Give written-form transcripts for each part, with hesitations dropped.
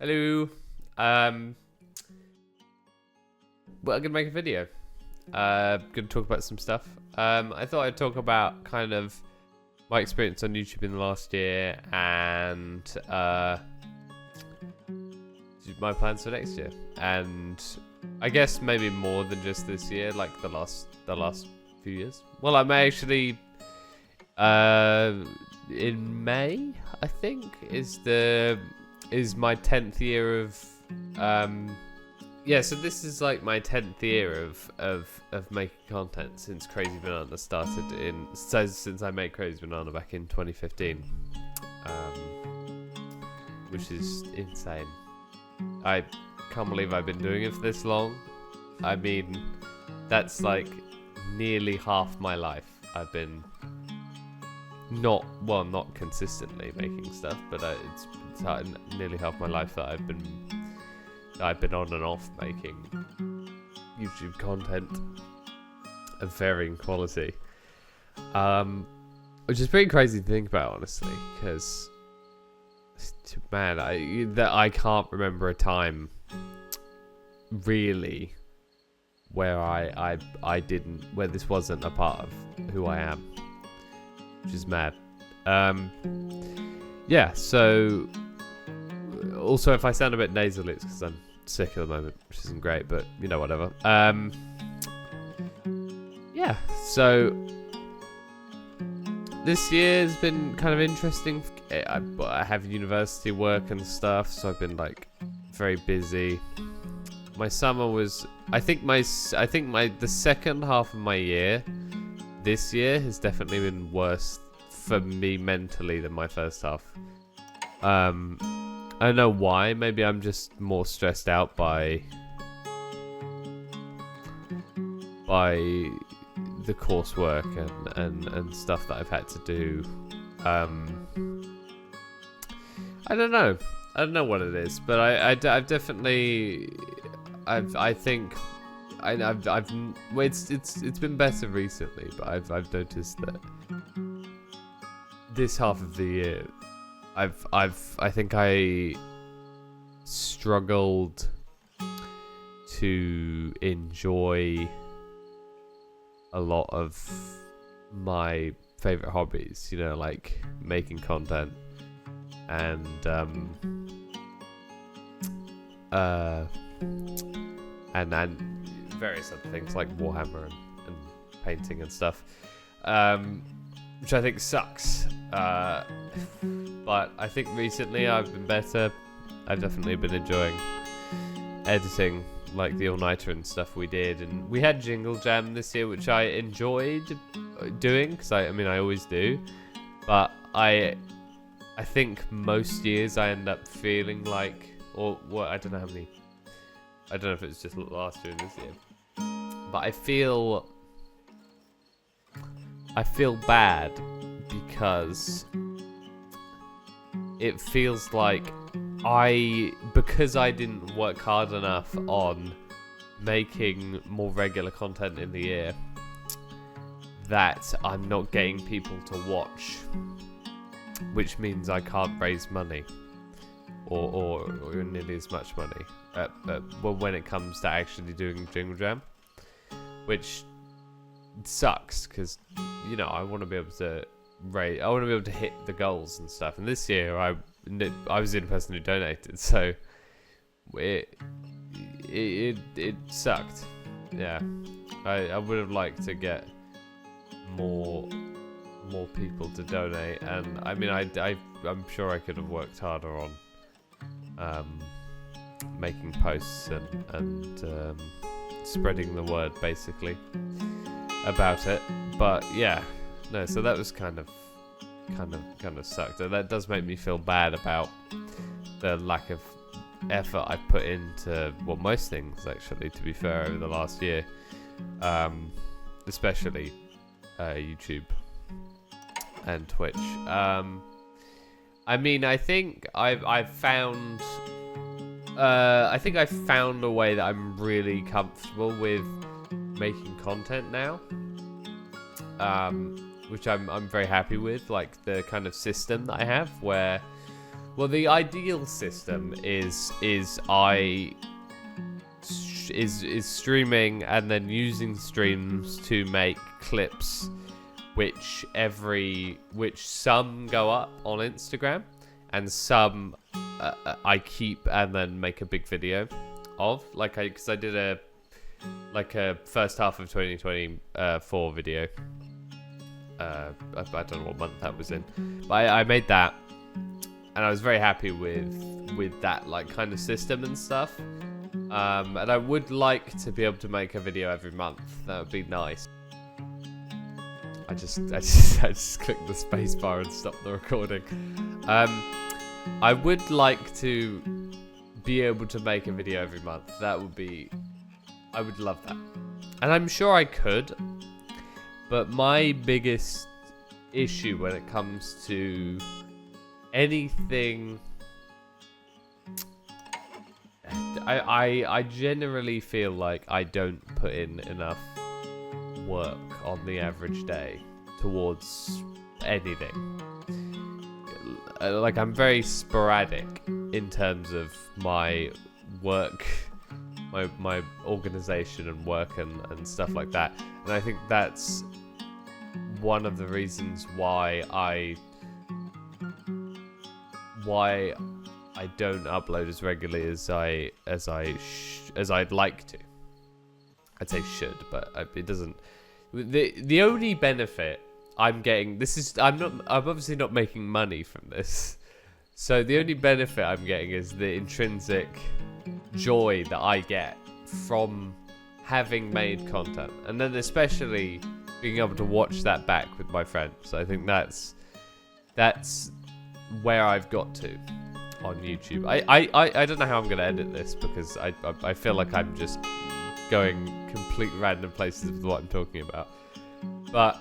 Hello. Well, I'm gonna make a video. Gonna talk about some stuff. I thought I'd talk about kind of my experience on YouTube in the last year and my plans for next year. And I guess maybe more than just this year, like the last few years. Well, I'm actually in May, I think, is my 10th year of so this is like my 10th year of making content since Crazy Banana started since I made Crazy Banana back in 2015, which is insane. I can't believe I've been doing it for this long. I mean, that's like nearly half my life I've been not consistently making stuff, but it's nearly half my life that I've been on and off making YouTube content of varying quality, which is pretty crazy to think about, honestly, because man, I can't remember a time really where where this wasn't a part of who I am, which is mad. So also, if I sound a bit nasally, it's because I'm sick at the moment, which isn't great, but whatever. So this year has been kind of interesting. I have university work and stuff, so I've been like very busy. My summer was, I think the second half of my year this year has definitely been worse for me mentally than my first half. I don't know why. Maybe I'm just more stressed out by the coursework and stuff that I've had to do. I don't know. I don't know what it is, but I've definitely, I think it's been better recently, but I've noticed that this half of the year, I think I struggled to enjoy a lot of my favorite hobbies, like making content and various other things like Warhammer and painting and stuff, which I think sucks. But I think recently I've been better. I've definitely been enjoying editing, like the all-nighter and stuff we did, and we had Jingle Jam this year, which I enjoyed doing, because I always do, but I think most years I end up feeling like, I don't know if it's just last year and this year, but I feel bad because it feels like because I didn't work hard enough on making more regular content in the year, that I'm not getting people to watch, which means I can't raise money or nearly as much money when it comes to actually doing Jingle Jam, which sucks because I want to be able to hit the goals and stuff, and this year I was the only person who donated, so it sucked. I would have liked to get more people to donate, and I'm sure I could have worked harder on making posts and spreading the word basically about it, but so that was kind of sucked. That does make me feel bad about the lack of effort I've put into most things, actually, to be fair, over the last year, especially YouTube and Twitch. I think I've found a way that I'm really comfortable with making content now, which I'm very happy with, like the kind of system that I have, where Well, the ideal system is streaming and then using streams to make clips, which some go up on Instagram and some I keep and then make a big video of, because I did a first half of 2024 video. I don't know what month that was in, but I made that, and I was very happy with that kind of system and stuff. And I would like to be able to make a video every month. That would be nice. I just clicked the space bar and stopped the recording. I would like to be able to make a video every month. I would love that. And I'm sure I could. But my biggest issue when it comes to anything, I generally feel like I don't put in enough work on the average day towards anything. I'm very sporadic in terms of my work, my organization and work and stuff like that. And I think that's one of the reasons why I don't upload as regularly as I'd like to. I'd say should, but it doesn't. The only benefit I'm getting, I'm obviously not making money from this. So the only benefit I'm getting is the intrinsic joy that I get from having made content, and then especially being able to watch that back with my friends. I think that's where I've got to on YouTube. I don't know how I'm going to edit this, because I feel like I'm just going complete random places with what I'm talking about. But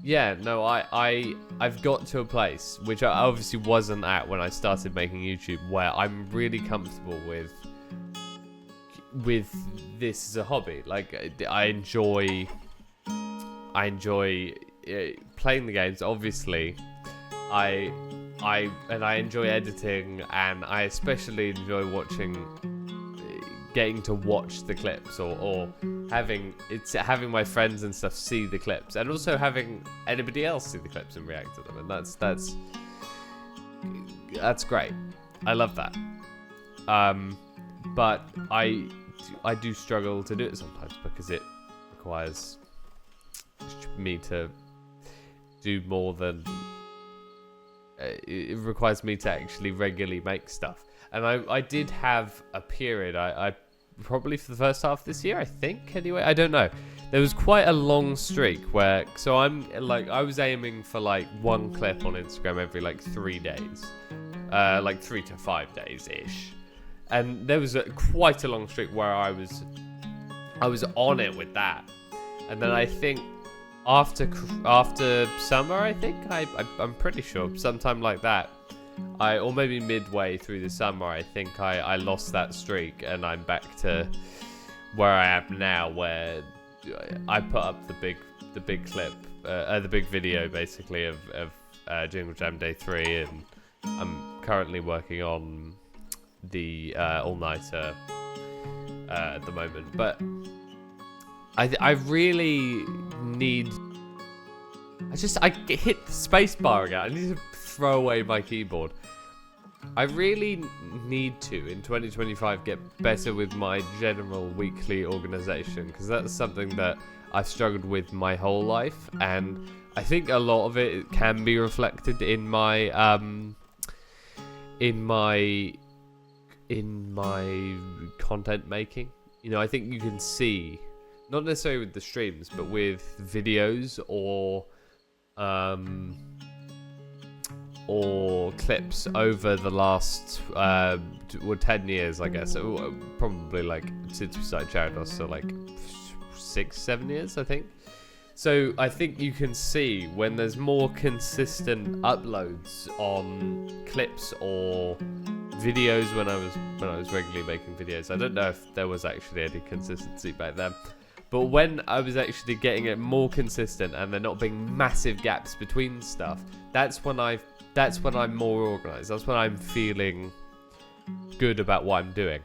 yeah, no, I've got to a place which I obviously wasn't at when I started making YouTube, where I'm really comfortable with this as a hobby. I enjoy playing the games, obviously. I enjoy editing, and I especially enjoy getting to watch the clips, or having my friends and stuff see the clips, and also having anybody else see the clips and react to them, and that's great. I love that. But I do struggle to do it sometimes, because it requires me to do more than it requires me to actually regularly make stuff. And I did have a period, I probably for the first half of this year, I think, anyway, I don't know, there was quite a long streak where, so I was aiming for one clip on Instagram every 3 days, 3 to 5 days ish. And there was quite a long streak where I was on it with that. And then I think after summer, I think I'm pretty sure sometime like that, or maybe midway through the summer, I think I lost that streak, and I'm back to where I am now, where I put up the big clip, the big video basically of Jingle Jam Day 3, and I'm currently working on the all-nighter at the moment. But I really need. I hit the space bar again. I need to throw away my keyboard. I really need to, in 2025, get better with my general weekly organization, because that's something that I've struggled with my whole life, and I think a lot of it can be reflected in my content making. I think you can see, not necessarily with the streams, but with videos or clips over the last 10 years, I guess. Probably since we started channel, so 6-7 years, I think. So I think you can see when there's more consistent uploads on clips or videos when I was regularly making videos. I don't know if there was actually any consistency back then, But when I was actually getting it more consistent and there not being massive gaps between stuff, that's when I'm more organized. That's when I'm feeling good about what I'm doing.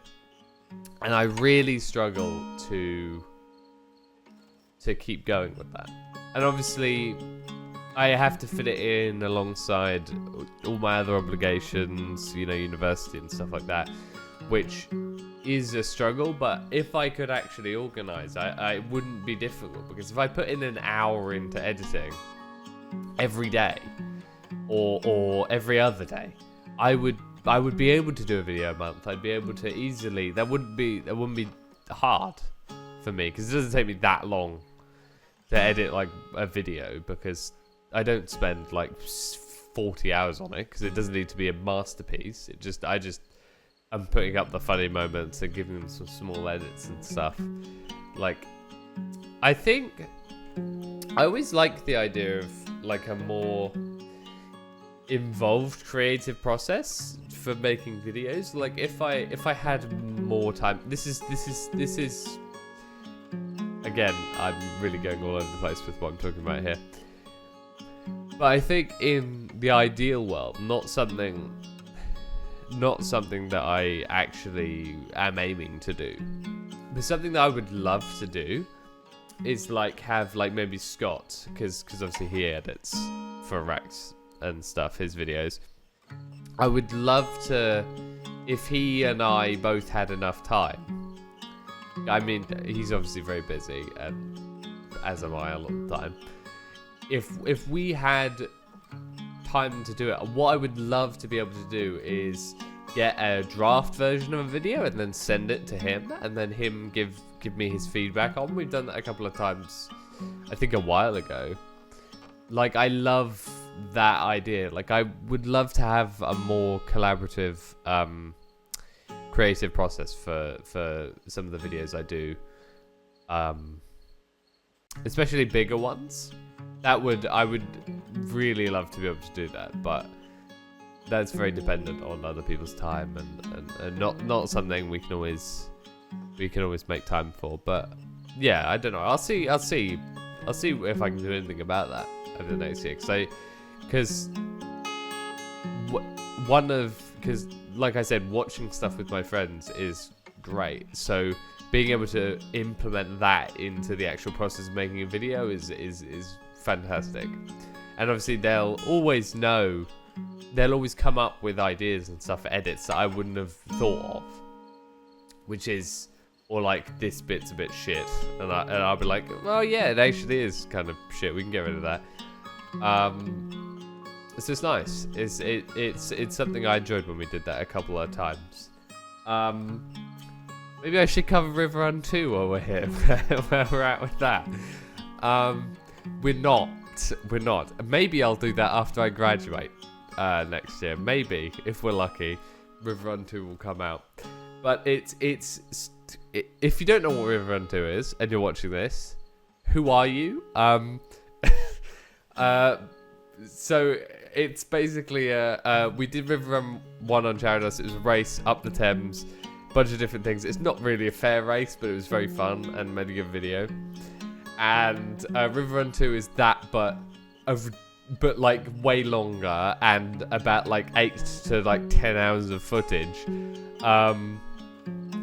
And I really struggle to keep going with that. And obviously, I have to fit it in alongside all my other obligations, you know, university and stuff like that, which is a struggle. But if I could actually organize, it wouldn't be difficult, because if I put in an hour into editing every day or every other day, I would be able to do a video a month. I'd be able to easily. That wouldn't be hard for me, because it doesn't take me that long to edit like a video, because I don't spend like 40 hours on it, because it doesn't need to be a masterpiece. I'm putting up the funny moments and giving them some small edits and stuff. Like, I think I always like the idea of like a more involved creative process for making videos. Like if I had more time, this is again, I'm really going all over the place with what I'm talking about here. But I think in the ideal world, not something that I actually am aiming to do, but something that I would love to do is like have like maybe Scott, because obviously he edits for Rex and stuff, his videos. I would love to, if he and I both had enough time. I mean, he's obviously very busy, and as am I a lot of the time. If we had time to do it, what I would love to be able to do is get a draft version of a video and then send it to him, and then him give me his feedback on. We've done that a couple of times, I think a while ago. Like, I love that idea. Like, I would love to have a more collaborative creative process for some of the videos I do, especially bigger ones. I would really love to be able to do that, but that's very dependent on other people's time, and not something we can always make time for. But yeah, I don't know. I'll see if I can do anything about that over the next year, because like I said, watching stuff with my friends is great. So being able to implement that into the actual process of making a video is fantastic. And obviously they'll always come up with ideas and stuff for edits that I wouldn't have thought of, or like, this bit's a bit shit, and I'll be like, well, yeah, it actually is kind of shit, we can get rid of that. It's just nice. It's something I enjoyed when we did that a couple of times. Maybe I should cover River Run 2 while we're here, where we're at with that. We're not. Maybe I'll do that after I graduate next year. Maybe, if we're lucky, River Run 2 will come out. But if you don't know what River Run 2 is and you're watching this, who are you? So it's basically we did River Run 1 on Charitas. It was a race up the Thames, bunch of different things. It's not really a fair race, but it was very fun and made a good video. And River Run 2 is that, but like way longer, and about like 8 to like 10 hours of footage,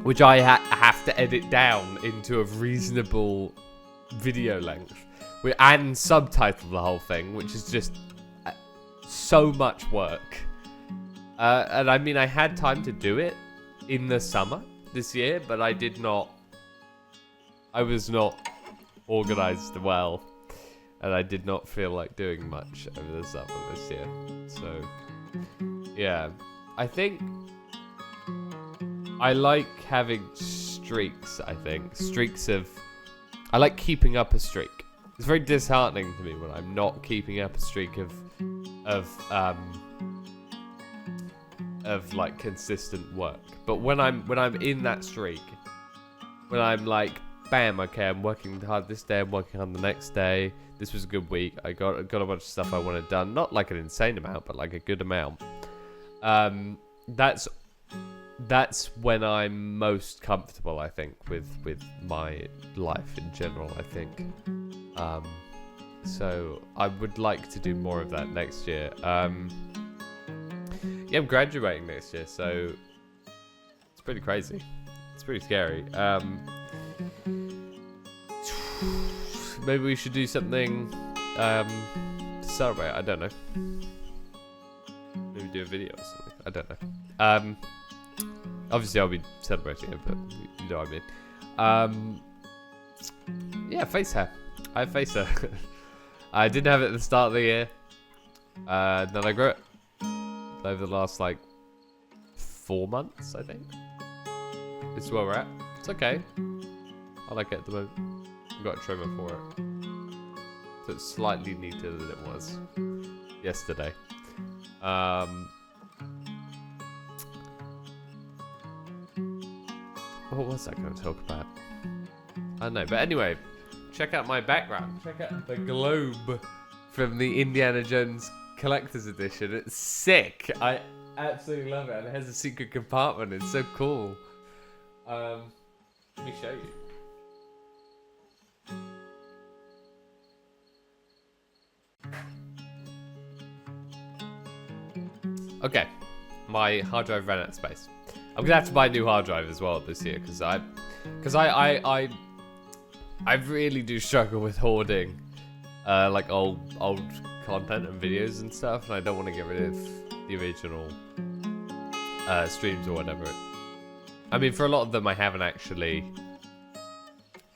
which I have to edit down into a reasonable video length, and subtitle the whole thing, which is just so much work. And I mean, I had time to do it in the summer this year, but I was not organized well, and I did not feel like doing much over the summer this year. So yeah, I think I like having streaks. I like keeping up a streak. It's very disheartening to me when I'm not keeping up a streak of like consistent work. But when I'm in that streak, when I'm like, bam, okay, I'm working hard this day, I'm working hard the next day, this was a good week, I got a bunch of stuff I wanted done, not like an insane amount, but like a good amount. That's that's when I'm most comfortable, I think, with my life in general, I think. So I would like to do more of that next year. Yeah, I'm graduating next year, so it's pretty crazy. It's pretty scary. Maybe we should do something to celebrate. I don't know. Maybe do a video or something. I don't know. Obviously, I'll be celebrating it, but you know what I mean. Yeah, face hair. I have face hair. I didn't have it at the start of the year. Then I grew it over the last, like, 4 months, I think. This is where we're at. It's okay. I like it at the moment. I've got a trimmer for it. So it's slightly neater than it was yesterday. What was I going to talk about? I don't know. But anyway, check out my background. Check out the globe from the Indiana Jones Collector's Edition. It's sick. I absolutely love it. And it has a secret compartment. It's so cool. Let me show you. Okay, my hard drive ran out of space. I'm gonna have to buy a new hard drive as well this year because I really do struggle with hoarding like old content and videos and stuff, and I don't want to get rid of the original streams or whatever. I mean, for a lot of them, I haven't actually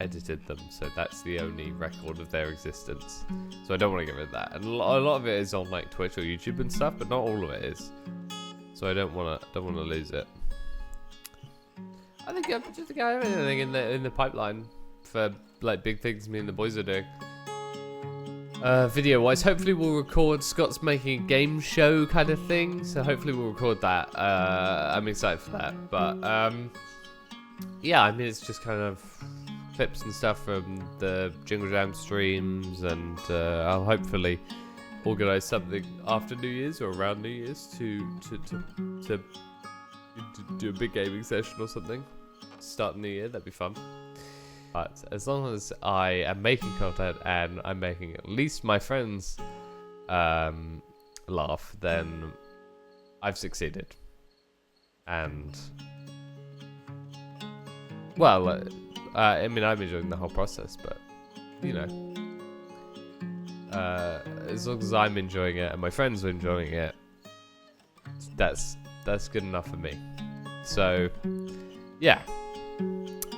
edited them, so that's the only record of their existence. So I don't want to get rid of that. And a lot of it is on like Twitch or YouTube and stuff, but not all of it is. So I don't want to lose it. I think I have anything in the pipeline for like big things me and the boys are doing. Video wise, hopefully we'll record. Scott's making a game show kind of thing, so hopefully we'll record that. I'm excited for that. But yeah, I mean, it's just kind of clips and stuff from the Jingle Jam streams, and I'll hopefully organise something after New Year's or around New Year's to do a big gaming session or something. Start the new year, that'd be fun. But as long as I am making content and I'm making at least my friends laugh, then I've succeeded. And well, I mean, I'm enjoying the whole process, but you know, as long as I'm enjoying it and my friends are enjoying it, that's good enough for me. So yeah,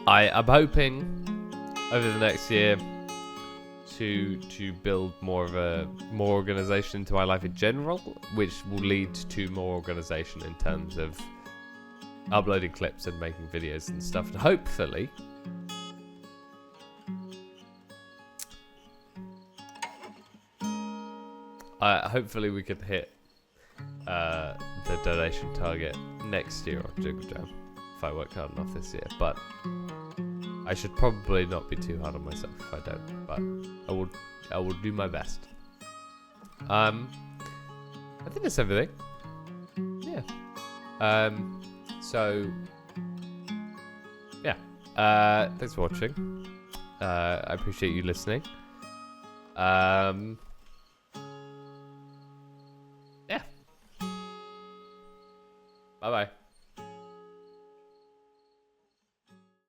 I'm hoping over the next year to build more organization into my life in general, which will lead to more organization in terms of uploading clips and making videos and stuff, and hopefully hopefully we can hit the donation target next year on Jingle Jam if I work hard enough this year. But I should probably not be too hard on myself if I don't. But I will do my best. I think that's everything. Yeah. So yeah. Thanks for watching. I appreciate you listening. Yeah. Bye bye.